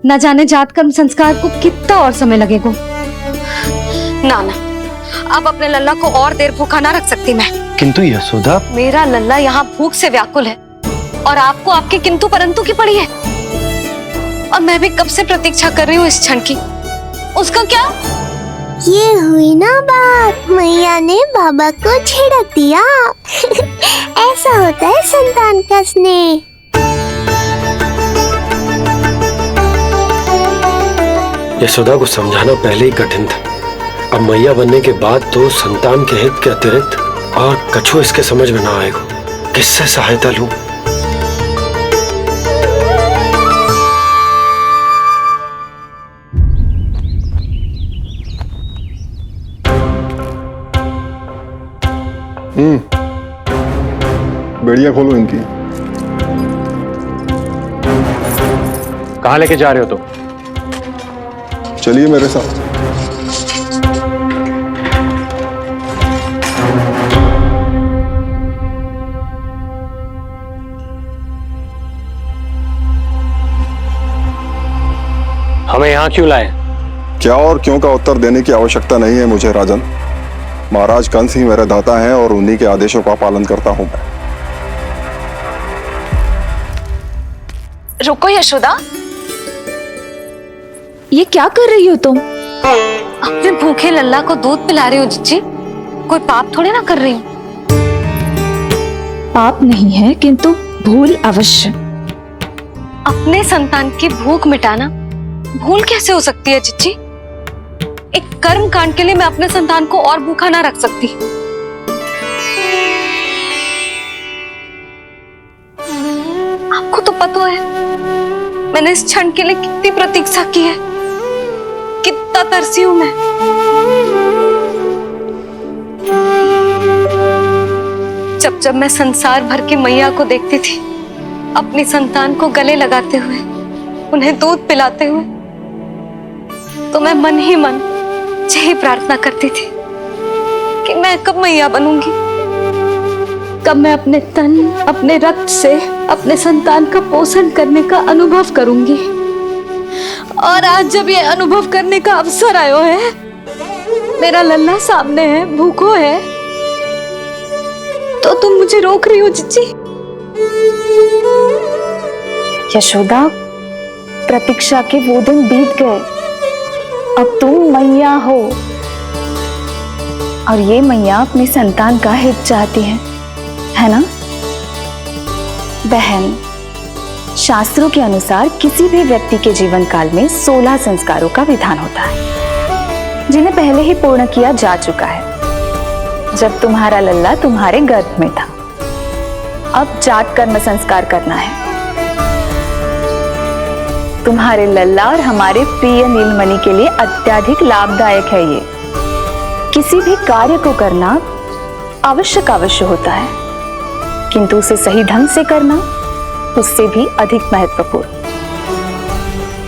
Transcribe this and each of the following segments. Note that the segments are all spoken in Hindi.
न जाने जात कर्म संस्कार को कितना और समय लगेगा। ना ना, अब अपने लल्ला को और देर भूखा ना रख सकती मैं। किंतु यशोदा, मेरा लल्ला यहाँ भूख से व्याकुल है और आपको आपके किंतु परंतु की पड़ी है। और मैं भी कब से प्रतीक्षा कर रही हूँ इस क्षण की। उसका क्या? ये हुई ना बात, मैया ने बाबा को झिड़क दिया। ऐसा होता है संतान का स्नेह। यशोदा को समझाना पहले ही कठिन था। अब मैया बनने के बाद तो संतान के हित के अतिरिक्त और कछु इसके समझ में ना आएगा। किससे सहायता लूं? बेड़ियां खोलो इनकी। कहाँ लेके जा रहे हो तुम? चलिए मेरे साथ। हमें यहाँ क्यों लाए? क्या और क्यों का उत्तर देने की आवश्यकता नहीं है मुझे राजन। महाराज कंस ही मेरे दाता हैं और उन्हीं के आदेशों का पालन करता हूं मैं। रुको यशोदा, ये क्या कर रही हो तुम? अपने भूखे लल्ला को दूध पिला रही हो जिज्जी। कोई पाप थोड़ी ना कर रही हूँ। पाप नहीं है, किंतु भूल अवश्य। अपने संतान की भूख मिटाना भूल कैसे हो सकती है जिज्जी? एक कर्म कांड के लिए मैं अपने संतान को और भूखा ना रख सकती। आपको तो पता है मैंने इस क्षण के लिए कितनी प्रतीक्षा की है, कितना तरसी हूं मैं। जब जब मैं संसार भर की मैया को देखती थी अपनी संतान को गले लगाते हुए, उन्हें दूध पिलाते हुए, तो मैं मन ही मन यही प्रार्थना करती थी कि मैं कब मैया बनूंगी, कब मैं अपने तन अपने रक्त से अपने संतान का पोषण करने का अनुभव करूंगी। और आज जब ये अनुभव करने का अवसर आयो है, मेरा लल्ला सामने है, भूखो है, तो तुम मुझे रोक रही हो जिज्जी? यशोदा, प्रतीक्षा के वो दिन बीत गए। अब तुम मैया हो और ये मैया अपनी संतान का हित चाहती है ना? बहन, शास्त्रों के अनुसार किसी भी व्यक्ति के जीवन काल में 16 संस्कारों का विधान होता है, जिन्हें पहले ही पूर्ण किया जा चुका है जब तुम्हारा लल्ला तुम्हारे गर्भ में था। अब जात कर्म संस्कार करना है। तुम्हारे लल्ला और हमारे प्रिय नीलमणि के लिए अत्यधिक लाभदायक है ये। किसी भी कार्य को करना अवश्य होता है, किंतु उसे सही ढंग से करना उससे भी अधिक महत्वपूर्ण।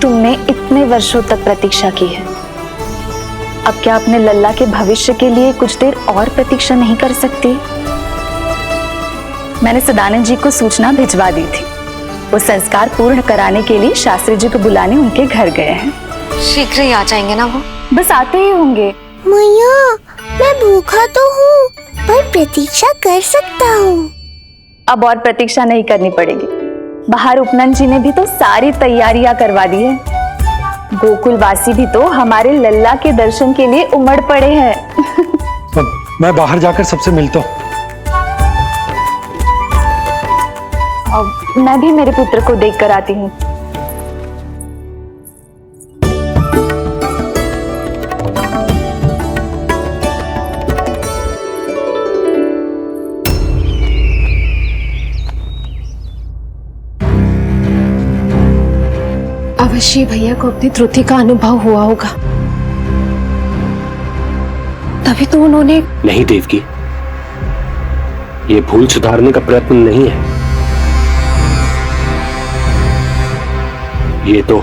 तुमने इतने वर्षों तक प्रतीक्षा की है, अब क्या अपने लल्ला के भविष्य के लिए कुछ देर और प्रतीक्षा नहीं कर सकती? मैंने सदानंद जी को सूचना भिजवा दी थी। वो संस्कार पूर्ण कराने के लिए शास्त्री जी को बुलाने उनके घर गए हैं। शीघ्र ही आ जाएंगे ना वो? बस आते ही होंगे। मैया, मैं भूखा तो हूँ पर प्रतीक्षा कर सकता हूँ। अब और प्रतीक्षा नहीं करनी पड़ेगी। बाहर उपनंद जी ने भी तो सारी तैयारियां करवा दी है। गोकुलवासी भी तो हमारे लल्ला के दर्शन के लिए उमड़ पड़े हैं। मैं बाहर जाकर सबसे मिलता हूँ। अब मैं भी मेरे पुत्र को देख कर आती हूँ। अवश्य भैया को अपनी त्रुटि का अनुभव हुआ होगा, तभी तो उन्होंने। नहीं देवकी, ये भूल सुधारने का प्रयत्न नहीं है। ये तो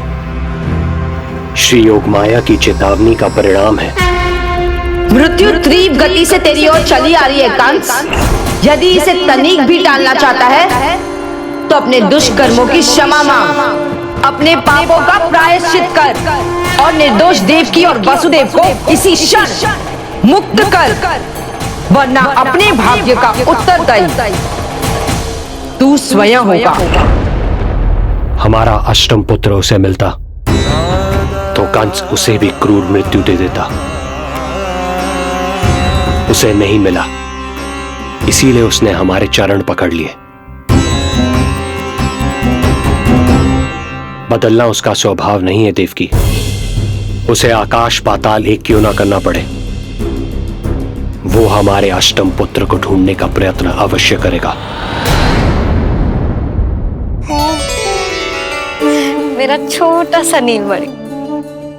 श्री योग माया की चेतावनी का परिणाम है। मृत्यु तीव्र गति से तेरी ओर चली आ रही है कंस। यदि इसे तनिक भी टालना चाहता है तो अपने दुष्कर्मों की क्षमा मांग। अपने पापों का प्रायश्चित कर और निर्दोष देवकी और वसुदेव को इसी क्षण मुक्त कर, वरना अपने भाग्य का उत्तरदायी तू स्वयं होगा। हमारा अष्टम पुत्र उसे मिलता तो कंस उसे भी क्रूर मृत्यु दे देता। उसे नहीं मिला, इसीलिए उसने हमारे चरण पकड़ लिए। बदलना उसका स्वभाव नहीं है देवकी। उसे आकाश पाताल एक क्यों ना करना पड़े, वो हमारे अष्टम पुत्र को ढूंढने का प्रयत्न अवश्य करेगा। मेरा छोटा सा नीलमणि,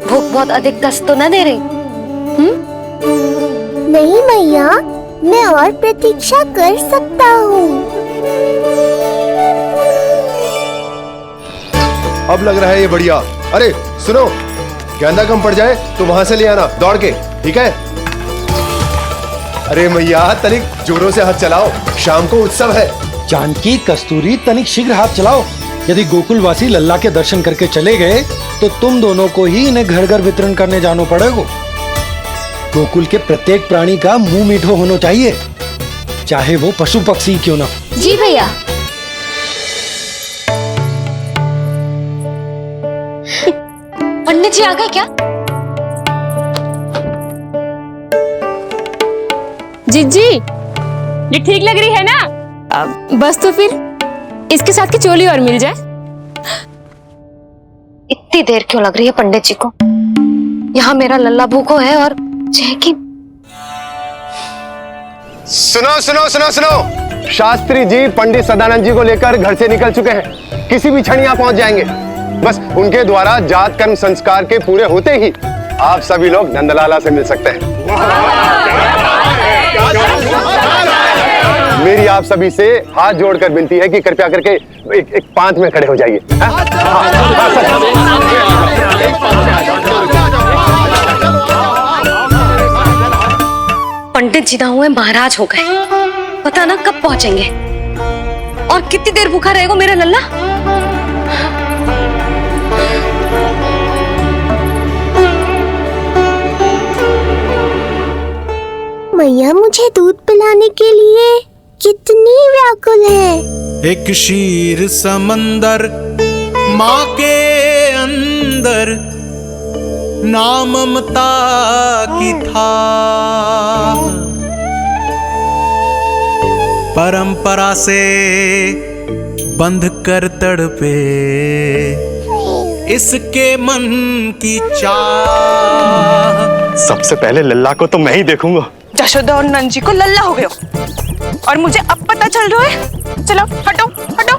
भूख बहुत अधिक कष्ट तो न दे रही? नहीं मैया, मैं और प्रतीक्षा कर सकता हूँ। अब लग रहा है ये बढ़िया। अरे सुनो, गेंदा कम पड़ जाए तो वहां से ले आना दौड़ के, ठीक है? अरे मैया तनिक जोरों से हाथ चलाओ, शाम को उत्सव है। जानकी, कस्तूरी, तनिक शीघ्र हाथ चलाओ। यदि गोकुलवासी लल्ला के दर्शन करके चले गए तो तुम दोनों को ही इन्हें घर घर वितरण करने जाना पड़ेगा। गोकुल के प्रत्येक प्राणी का मुंह मीठो होना चाहिए, चाहे वो पशु पक्षी क्यों ना। जी भैया। पंडित जी आ गए क्या? जीजी, ये ठीक लग रही है ना? बस तो फिर इसके साथ की चोली और मिल जाए। इतनी देर क्यों लग रही है पंडित जी को? यहाँ मेरा लल्ला भूखो है और चहकी। सुनो सुनो सुनो सुनो, शास्त्री जी पंडित सदानंद जी को लेकर घर से निकल चुके हैं। किसी भी क्षण यहाँ पहुंच जाएंगे। बस उनके द्वारा जात कर्म संस्कार के पूरे होते ही आप सभी लोग नंदलाला से मिल सकते हैं। मेरी आप सभी से हाथ जोड़कर विनती है कि कृपया करके एक पांत में खड़े हो जाइए। पंडित जी ना हुए महाराज हो गए, पता ना कब पहुंचेंगे और कितनी देर भूखा रहेगा मेरा लल्ला। मैया मुझे दूध पिलाने के लिए कितनी व्याकुल है। एक शीर समंदर माँ के अंदर, ना ममता की था, परंपरा से बंध कर तड़पे इसके मन की चाह। सबसे पहले लल्ला को तो मैं ही देखूंगा। यशोदा और नंद जी को लल्ला हो गयो और मुझे अब पता चल रहा है। चलो हटो हटो।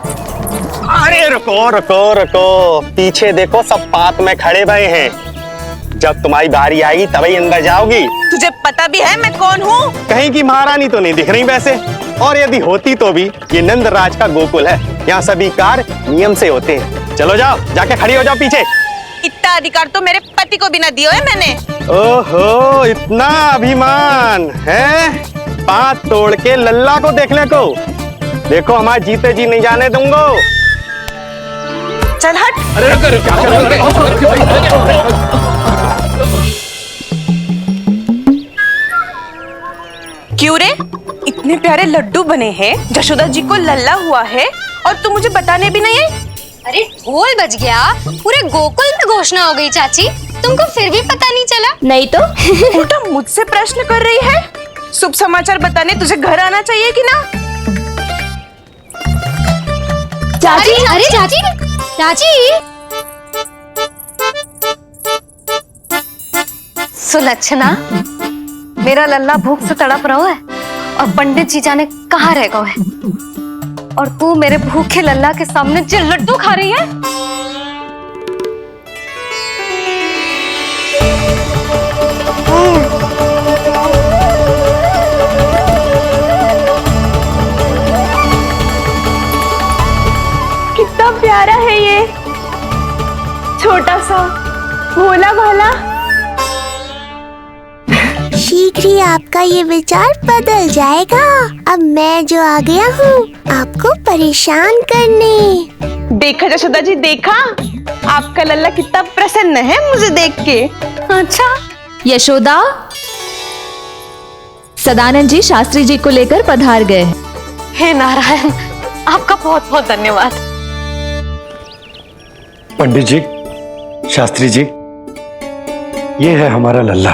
अरे रुको रुको रुको, पीछे देखो, सब पात में खड़े भये हैं। जब तुम्हारी बारी आएगी तभी अंदर जाओगी। तुझे पता भी है मैं कौन हूँ? कहीं की महारानी तो नहीं दिख रही वैसे, और यदि होती तो भी ये नंदराज का गोकुल है, यहाँ सभी कार्य नियम से होते हैं। चलो जाओ, जाके खड़ी हो जाओ पीछे। इतना अधिकार तो मेरे पति को भी ना दिया है मैंने। ओहो, इतना अभिमान है? पांव तोड़ के लल्ला को देखने को। देखो हमारे जीते जी नहीं जाने दूंगा। चल हट। क्यों रे, इतने प्यारे लड्डू बने हैं, यशोदा जी को लल्ला हुआ है और तू मुझे बताने भी नहीं है? अरे ढोल बज गया, पूरे गोकुल में घोषणा हो गई चाची, तुमको फिर भी पता नहीं चला? नहीं तो उल्टा मुझसे प्रश्न कर रही है। शुभ समाचार बताने तुझे घर आना चाहिए कि ना? चाची, अरे चाची, चाची। सुलक्षणा, मेरा लल्ला भूख से तड़प रहा है और पंडित जी जाने कहाँ रह गए हैं, और तू मेरे भूखे लल्ला के सामने जो लड्डू खा रही है। कितना प्यारा है ये, छोटा सा भोला भाला। शीघ्र ही आपका ये विचार बदल जाएगा। अब मैं जो आ गया हूँ आपको परेशान करने। देखा यशोदा जी, देखा आपका लल्ला कितना प्रसन्न है मुझे देख के। अच्छा, यशोदा, सदानंद जी शास्त्री जी को लेकर पधार गए हैं। हे नारायण, आपका बहुत बहुत धन्यवाद। पंडित जी, शास्त्री जी, ये है हमारा लल्ला।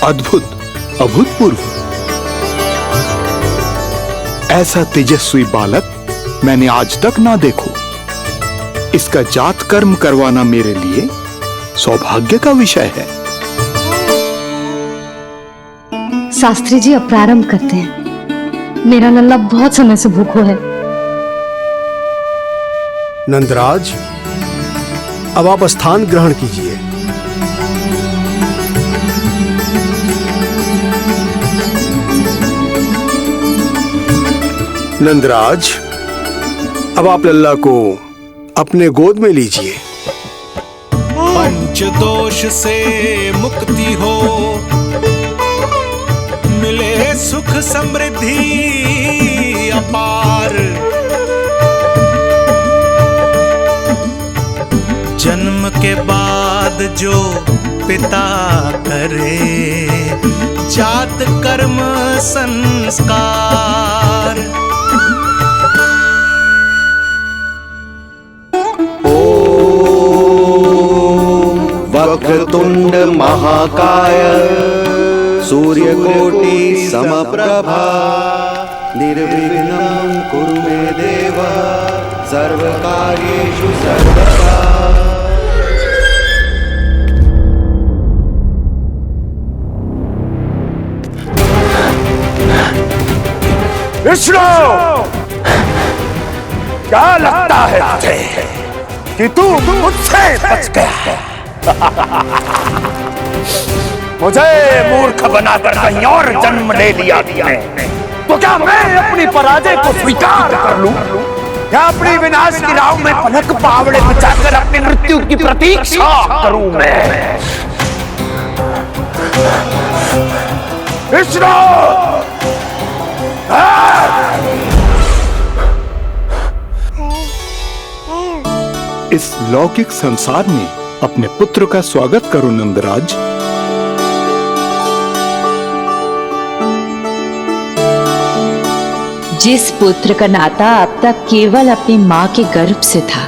अद्भुत, अभूतपूर्व। ऐसा तेजस्वी बालक मैंने आज तक ना देखो। इसका जात कर्म करवाना मेरे लिए सौभाग्य का विषय है। शास्त्री जी अब प्रारंभ करते हैं। मेरा लल्ला बहुत समय से भूखो है। नंदराज, अब आप स्थान ग्रहण कीजिए। नंदराज, अब आप लल्ला को अपने गोद में लीजिए। पंच दोष से मुक्ति हो, मिले सुख समृद्धि अपार। जन्म के बाद जो पिता करे, जात कर्म संस्कार। वक्रतुंड महाकाय, सूर्यकोटि समप्रभा, निर्विघ्नं कुरु मे देव, सर्वकार्येषु सर्वदा। विष्णु, क्या लगता है तुझे कि तू मुझसे बच गया? मुझे मूर्ख बनाकर कहीं और जन्म ले लिया तूने, तो क्या मैं अपनी पराजय को स्वीकार कर लूं? या अपनी विनाश की राह में पलक पावड़े बचाकर अपनी मृत्यु की प्रतीक्षा करूं मैं? विष्णु, इस लौकिक संसार में अपने पुत्र का स्वागत करो नंदराज। जिस पुत्र का नाता अब तक केवल अपनी मां के गर्भ से था,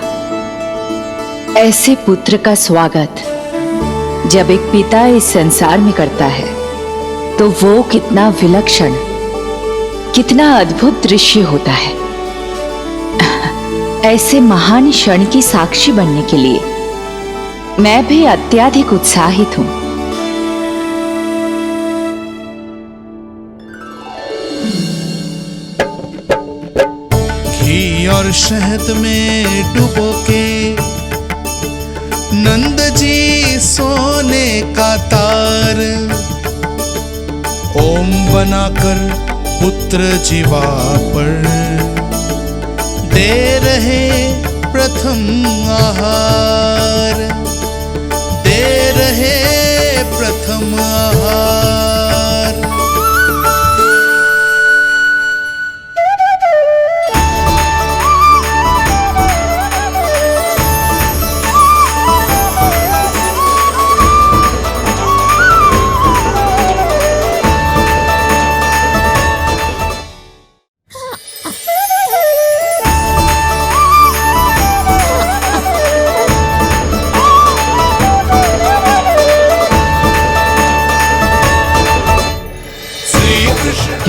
ऐसे पुत्र का स्वागत जब एक पिता इस संसार में करता है तो वो कितना विलक्षण, कितना अद्भुत दृश्य होता है। ऐसे महान क्षण की साक्षी बनने के लिए मैं भी अत्यधिक उत्साहित हूं। घी और शहद में डुबो के नंद जी सोने का तार, ओम बनाकर पुत्र जीवा पर दे रहे प्रथम आहार, दे रहे प्रथम आहार।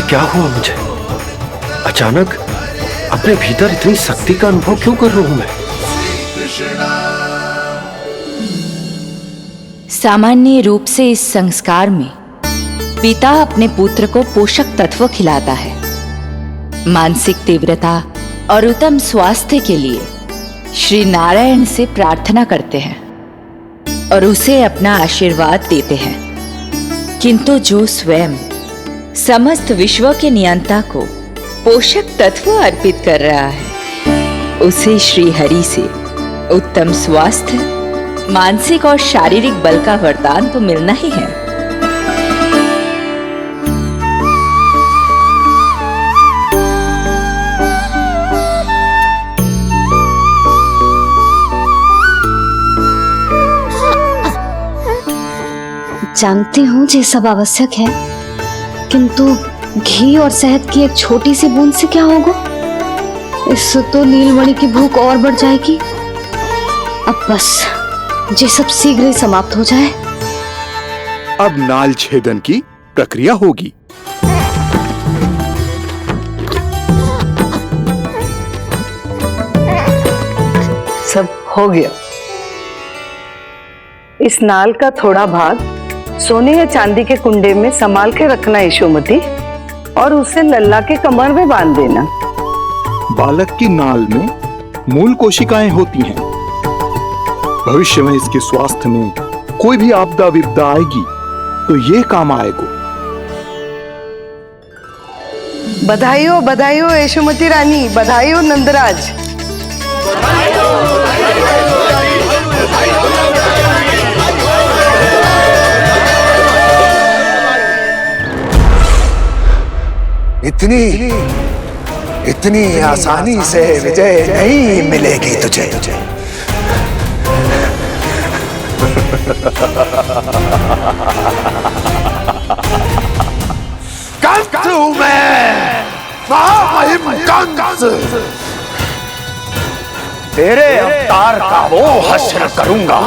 क्या हुआ मुझे? अचानक अपने भीतर इतनी शक्ति का अनुभव क्यों कर रहा हूं मैं? सामान्य रूप से इस संस्कार में पिता अपने पुत्र को पोषक तत्व खिलाता है। मानसिक तीव्रता और उत्तम स्वास्थ्य के लिए श्री नारायण से प्रार्थना करते हैं और उसे अपना आशीर्वाद देते हैं। किंतु जो स्वयं समस्त विश्व के नियंता को पोषक तत्व अर्पित कर रहा है, उसे श्री हरि से उत्तम स्वास्थ्य, मानसिक और शारीरिक बल का वरदान तो मिलना ही है। जानती हूँ ये सब आवश्यक है, किंतु घी और शहद की एक छोटी सी बूंद से क्या होगा? इससे तो नीलमणि की भूख और बढ़ जाएगी। अब बस ये सब शीघ्र ही समाप्त हो जाए। अब नाल छेदन की प्रक्रिया होगी। सब हो गया। इस नाल का थोड़ा भाग सोने या चांदी के कुंडे में संभाल के रखना यशोमती, और उसे लल्ला के कमर में बांध देना। बालक की नाल में मूल कोशिकाएं होती हैं। भविष्य में इसके स्वास्थ्य में कोई भी आपदा विपदा आएगी तो ये काम आएगा। बधाई हो यशोमती रानी, बधाई हो नंदराज। इतनी आसानी से विजय नहीं मिलेगी तुझे। कंस हूं मैं, महामहिम कंस। तेरे अवतार का वो हश्र करूंगा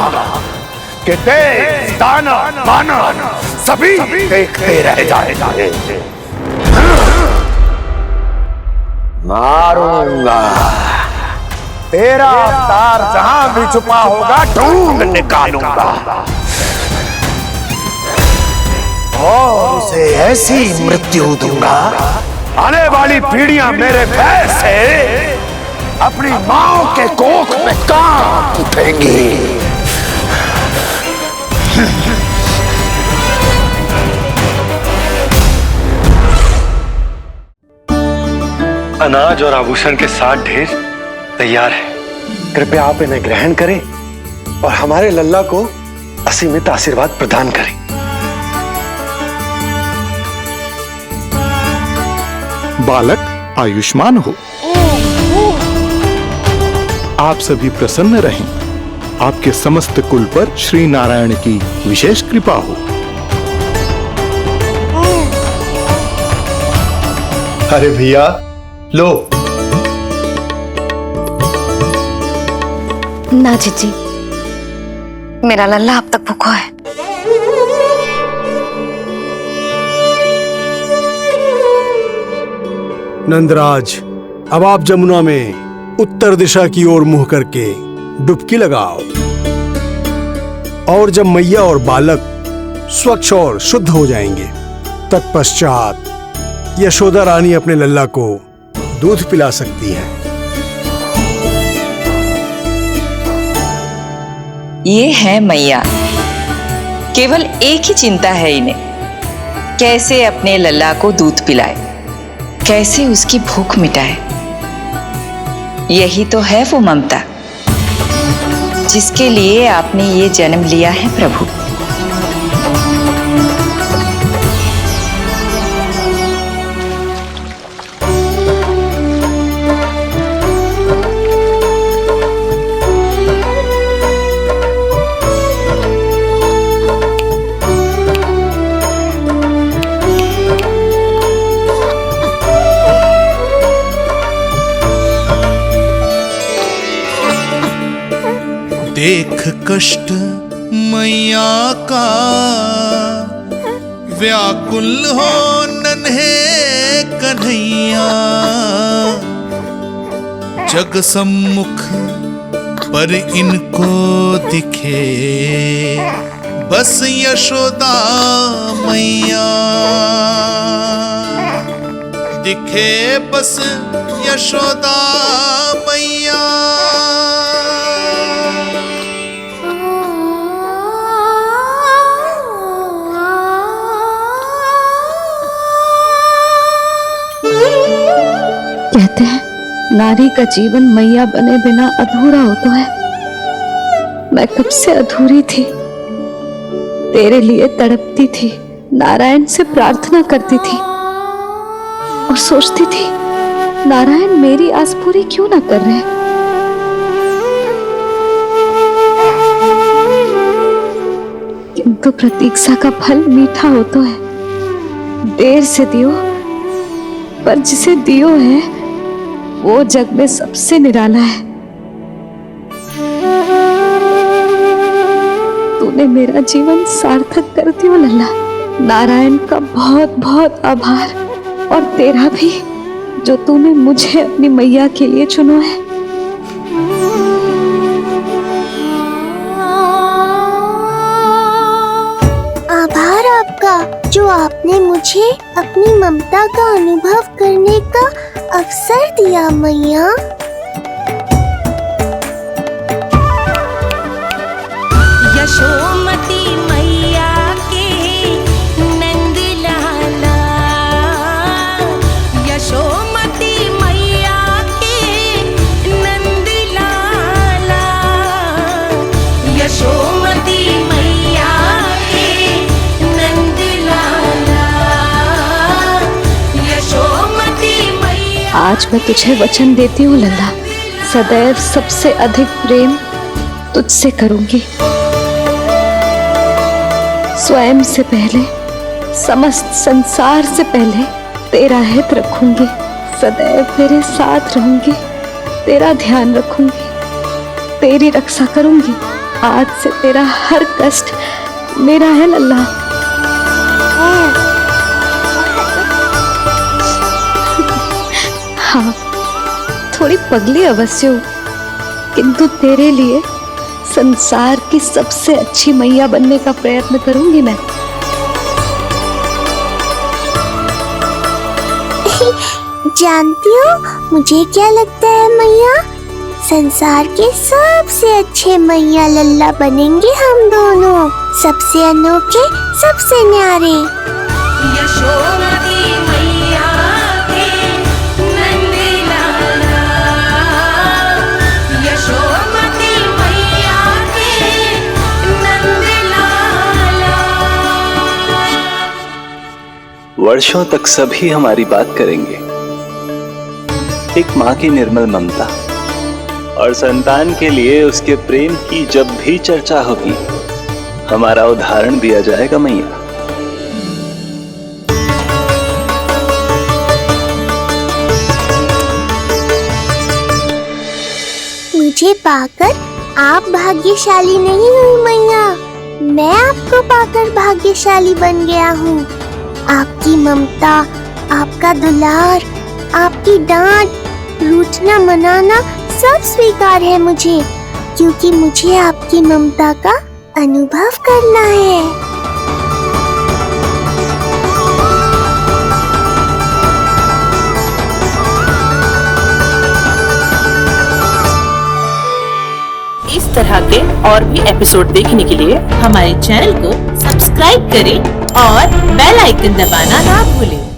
कि देश, दाना, माना सभी देखते रह जाएंगे। मारूंगा, तेरा अवतार जहां भी छुपा होगा ढूंढ निकालूंगा और उसे ऐसी मृत्यु दूंगा, आने वाली पीढ़ियां मेरे भय से अपनी मां के कोख में कांप उठेंगी। अनाज और आभूषण के साथ ढेर तैयार है। कृपया आप इन्हें ग्रहण करें और हमारे लल्ला को असीमित आशीर्वाद प्रदान करें। बालक आयुष्मान हो। आप सभी प्रसन्न रहें। आपके समस्त कुल पर श्री नारायण की विशेष कृपा हो। अरे भैया लो। ना जीजी, मेरा लल्ला अब तक भूखा है। नंदराज, अब आप जमुना में उत्तर दिशा की ओर मुंह करके डुबकी लगाओ, और जब मैया और बालक स्वच्छ और शुद्ध हो जाएंगे, तत्पश्चात यशोदा रानी अपने लल्ला को दूध पिला सकती है। ये है मैया, केवल एक ही चिंता है इन्हें, कैसे अपने लल्ला को दूध पिलाए, कैसे उसकी भूख मिटाए। यही तो है वो ममता जिसके लिए आपने ये जन्म लिया है प्रभु। देख कष्ट मैया का, व्याकुल हो नन्हे कन्हैया। जग सम्मुख पर इनको दिखे बस यशोदा मैया, दिखे बस यशोदा मैया। कहते हैं नारी का जीवन मैया बने बिना अधूरा होता है। मैं कब से अधूरी थी, तेरे लिए तड़पती थी, नारायण से प्रार्थना करती थी और सोचती थी नारायण मेरी आस पूरी क्यों ना कर रहे। तो प्रतीक्षा का फल मीठा होता है। देर से दियो, पर जिसे दियो है वो जग में सबसे निराला है। तूने मेरा जीवन सार्थक कर दियो लल्ला। नारायण का बहुत बहुत आभार, और तेरा भी, जो तूने मुझे अपनी मैया के लिए चुना है। आभार आपका, जो आपने मुझे अपनी ममता का अनुभव करने का अवसर दिया मैया। यशोमती मैया के नंद लाला, यशोमती मैया के नंद लाला, यशोमती मैया के नंद लाला, यशोमती मैया। आज मैं तुझे वचन देती हूँ लल्ला, सदैव सबसे अधिक प्रेम तुझसे करूंगी। स्वयं से पहले, समस्त संसार से पहले तेरा हित रखूंगी। सदैव तेरे साथ रहूंगी, तेरा ध्यान रखूंगी, तेरी रक्षा करूंगी। आज से तेरा हर कष्ट मेरा है लल्ला। हाँ, थोड़ी पगली अवश्य हूँ, किंतु तेरे लिए संसार की सबसे अच्छी मैया बनने का प्रयत्न करूंगी मैं। जानती हो मुझे क्या लगता है मैया? संसार के सबसे अच्छे मैया लल्ला बनेंगे हम दोनों, सबसे अनोखे, सबसे न्यारे। यशोमती मैया के नंद लाला, यशोमती मैया के नंद लाला। वर्षों तक सभी हमारी बात करेंगे। एक माँ की निर्मल ममता और संतान के लिए उसके प्रेम की जब भी चर्चा होगी, हमारा उदाहरण दिया जाएगा मैया। मुझे पाकर आप भाग्यशाली नहीं हुई मैया, मैं आपको पाकर भाग्यशाली बन गया हूँ। आपकी ममता, आपका दुलार, आपकी डांट, रूठना मनाना सब स्वीकार है मुझे, क्योंकि मुझे आपकी ममता का अनुभव करना है। इस तरह के और भी एपिसोड देखने के लिए हमारे चैनल को सब्सक्राइब करें और बेल आइकन दबाना ना भूलें।